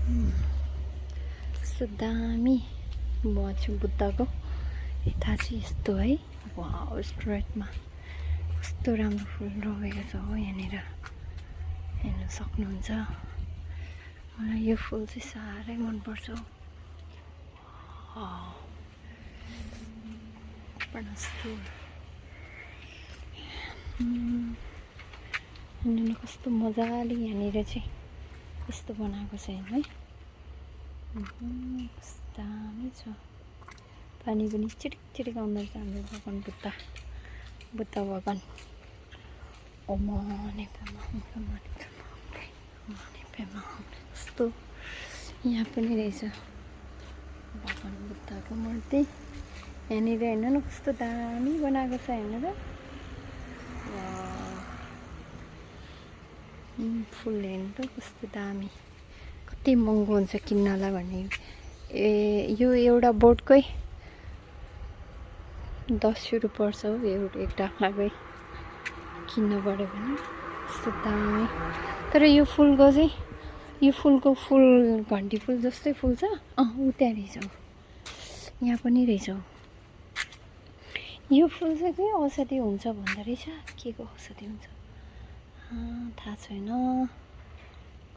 कस्तो दामी म चाहिँ बुद्धको यता चाहिँ यस्तो है वाउ स्ट्रेटमा कस्तो राम्रो फुल रोपेको छ हो यहाँनिर हेर्न सक्नुहुन्छ मलाई यो फुल चाहिँ साह्रै मनपर्छ यहाँनिर कस्तो मजाले यहाँनिर चाहिँ यस्तो बनाएको छ है कस्तो दामी छ पानी पनि चिटिक चिटिक आउँदो रहेछ हाम्रो भगवान बुद्ध भगवान ओम नेपालमा कस्तो यहाँ पनि रहेछ भगवान बुद्धको मूर्ति यहाँनिर हेर्नु न कस्तो दामी बनाएको छ हेर्नु त फुल हेर्नु त कस्तो दामी कति महँगो हुन्छ किन्नलाई भन्ने यो एउटा बोटकै 10 रुपियाँ पर्छ हो एक डाक्लाकै किन्न पऱ्यो भने कस्तो दामी तर यो फुलको फुल घन्टी फुल जस्तै फुल छ ऊ त्यहाँ रहेछ यहाँ पनि रहेछ यो फुल चाहिँ के औषधि हुन्छ भन्दो रहेछ के को औषधि हुन्छ थाहा छैन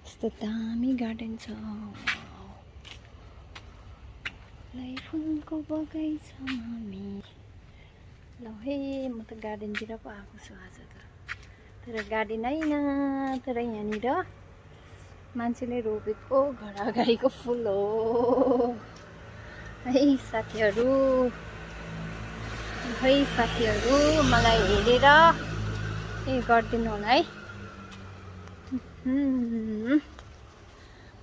कस्तो दामी गार्डन छ फुलको बगैँचामा ल है म त गार्डनतिर पो आएको छु आज त तर गार्डन होइन तर यहाँनिर मान्छेले रोपेको घर अगाडिको फुल हो है साथीहरू मलाई हेरेर गरिदिनु होला है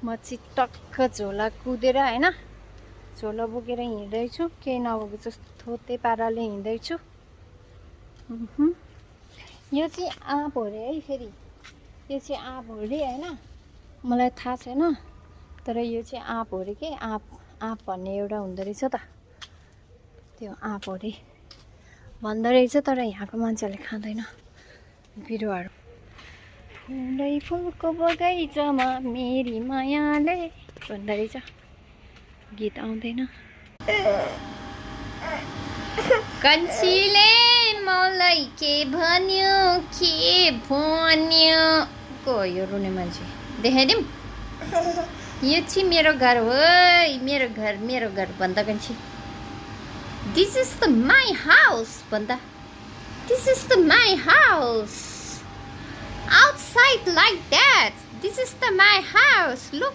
म चाहिँ टक्क झोला कुदेर होइन झोला बोकेर हिँड्दैछु केही नभएको जस्तो थोते पाराले हिँड्दैछु यो चाहिँ आँप हो अरे है फेरि यो चाहिँ आँप हो अरे होइन मलाई थाहा छैन तर यो चाहिँ आँप हो अरे के आँप भन्ने एउटा हुँदो रहेछ त त्यो आँप हो अरे भन्दो रहेछ तर यहाँको मान्छेहरूले खाँदैन बिरुवाहरू फुलको बगैँचामा मेरी मायाले भन्दो रहेछ गीत आउँदैन कन्छीले मलाई के भन्यो को यो रुने मान्छे देखाइदिउँ यो चाहिँ मेरो घर हो मेरो घर भन्दा कन्छी this is the my house भन्दा this is the my house outside like that this is the my house look